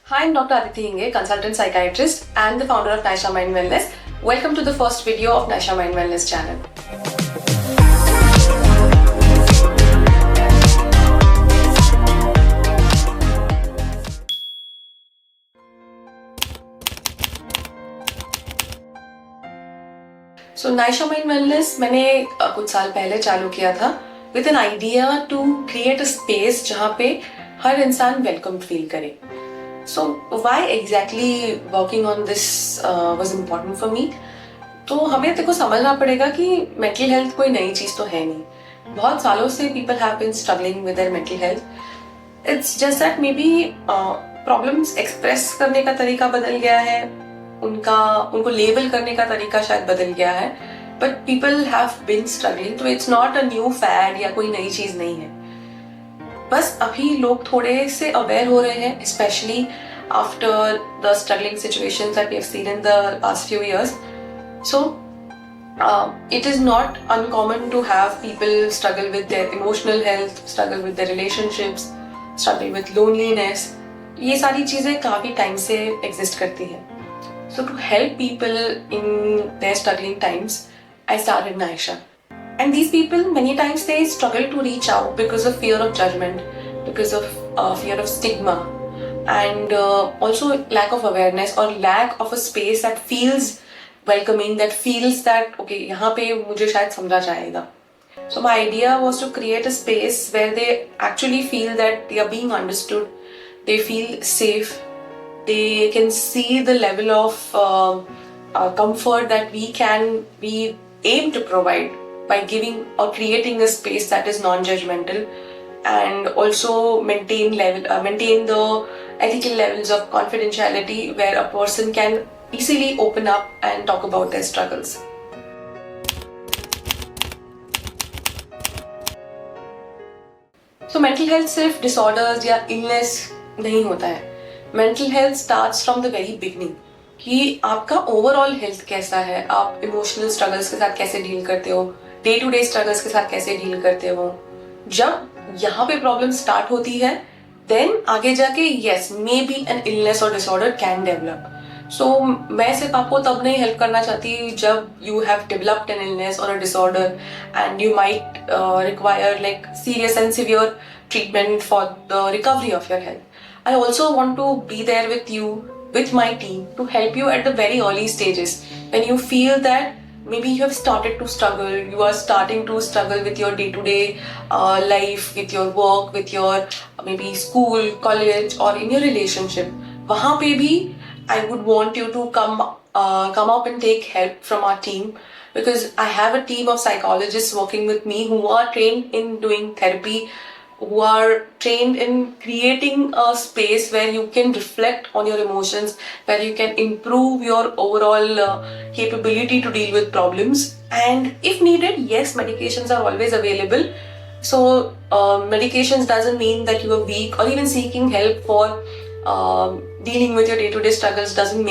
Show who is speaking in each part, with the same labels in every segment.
Speaker 1: Hi, I'm Dr. Aditi Inge, consultant psychiatrist and the founder of Naisha Mind Wellness. Welcome to the first video of Naisha Mind Wellness channel. So Naisha Mind Wellness मैंने कुछ साल पहले चालू किया था with an idea to create a space जहाँ पे हर इंसान welcome feel करे. So why exactly working on this was important for me? तो हमें देखो समझना पड़ेगा कि मेंटल हेल्थ कोई नई चीज तो है नहीं. बहुत सालों से people have been struggling with their mental health. It's just that maybe problems express करने का तरीका बदल गया है, उनको लेबल करने का तरीका शायद बदल गया है, but people have been struggling. तो it's not a new fad या कोई नई चीज नहीं है. बस अभी लोग थोड़े से अवेयर हो रहे हैं, specially after the struggling situations that we have seen in the past few years. So it is not uncommon to have people struggle with their emotional health, struggle with their relationships, struggle with loneliness. ये सारी चीजें काफी time से exist करती हैं. So to help people in their struggling times, I started Naisha. And these people, many times they struggle to reach out because of fear of judgment, because of fear of stigma, and also lack of awareness or lack of a space that feels welcoming, that feels that okay, यहाँ पे मुझे शायद समझा जाएगा. So my idea was to create a space where they actually feel that they are being understood, they feel safe, they can see the level of comfort that we aim to provide by giving or creating a space that is non-judgmental, and also maintain the ethical levels of confidentiality where a person can easily open up and talk about their struggles. So mental health सिर्फ disorders या illness नहीं होता है. Mental health starts from the very beginning कि आपका overall health कैसा है, आप इमोशनल स्ट्रगल्स के साथ कैसे डील करते हो, डे टू डे स्ट्रगल्स के साथ कैसे डील करते हो. जब यहाँ पे प्रॉब्लम स्टार्ट होती है देन आगे जाके yes may be an illness और डिसऑर्डर कैन डेवलप. सो मैं सिर्फ आपको तब नहीं हेल्प करना चाहती जब you have developed an illness और a disorder and you might require like serious and severe treatment for the recovery of your health. I also want to be there with you, with my team, to help you at the very early stages when you feel that maybe you have started to struggle, you are starting to struggle with your day-to-day life, with your work, with your maybe school, college or in your relationship. वहाँ पे भी I would want you to come up and take help from our team, because I have a team of psychologists working with me who are trained in doing therapy, who are trained in creating a space where you can reflect on your emotions, where you can improve your overall capability to deal with problems. And if needed, yes, medications are always available. So medications doesn't mean that you are weak, or even seeking help for dealing with your day-to-day struggles doesn't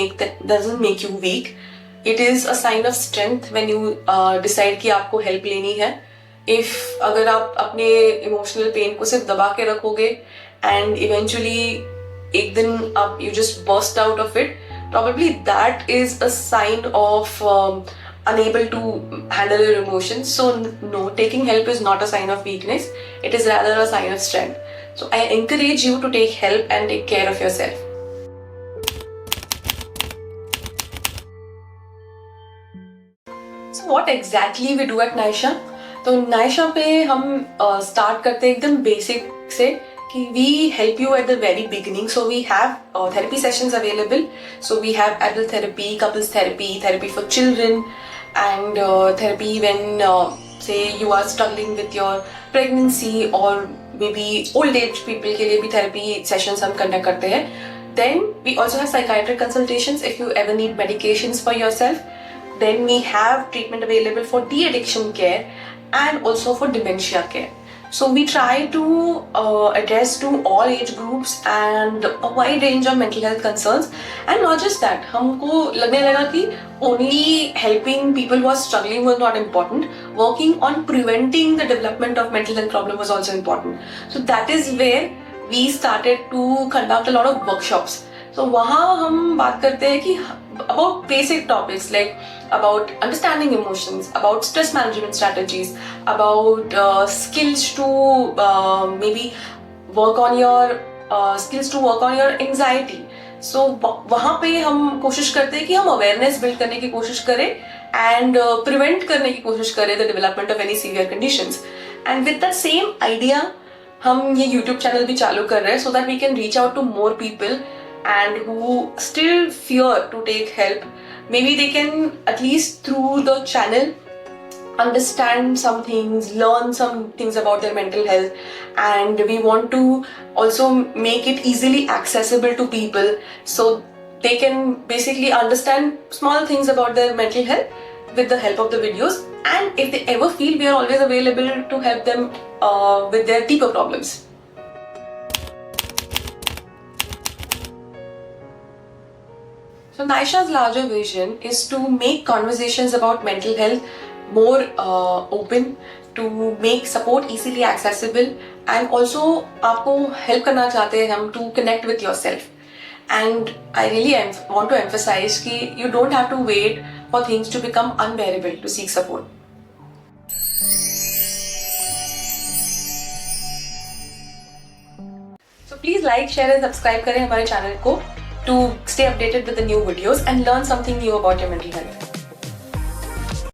Speaker 1: make you weak. It is a sign of strength when you decide कि आपको help लेनी है. अगर आप अपने emotional pain को सिर्फ दबा के रखोगे एंड इवेंचुअली एक दिन आप you just burst out of it, probably that is a sign of unable to handle your emotions. So no, taking help is not a sign of weakness, it is rather a sign of strength. So I encourage you to take help and take care of yourself. So what exactly we do at Naisha? तो नाइशा पे हम start करते हैं एकदम basic से कि we help you at the very beginning. So we have therapy sessions available. So we have adult therapy, couples therapy, therapy for children and therapy when say you are struggling with your pregnancy, और maybe old age people के लिए भी therapy sessions हम conduct करते हैं. Then we also have psychiatric consultations if you ever need medications for yourself. Then we have treatment available for de-addiction care and also for dementia care. So we try to address to all age groups and a wide range of mental health concerns. And not just that, हमको लगने लगा कि only helping people who are struggling was not important. Working on preventing the development of mental health problem was also important. So that is where we started to conduct a lot of workshops. तो वहाँ हम बात करते हैं कि about basic topics like about understanding emotions, about stress management strategies, about skills to maybe work on your anxiety. So वहाँ पे हम कोशिश करते हैं कि हम अवेयरनेस बिल्ड करने की कोशिश करें एंड प्रिवेंट करने की कोशिश करें the development of any severe conditions. And with that same idea हम ये यूट्यूब चैनल भी चालू कर रहे हैं so that we can reach out to more people and who still fear to take help. Maybe they can at least through the channel understand some things, learn some things about their mental health, and we want to also make it easily accessible to people so they can basically understand small things about their mental health with the help of the videos. And if they ever feel, we are always available to help them with their deeper problems. So Naisha's larger vision is to make conversations about mental health more open, to make support easily accessible, and also आपको help करना चाहते हैं हम to connect with yourself. And I really want to emphasize कि you don't have to wait for things to become unbearable to seek support. So please like, share and subscribe करें हमारे channel को to stay updated with the new videos and learn something new about your mental health.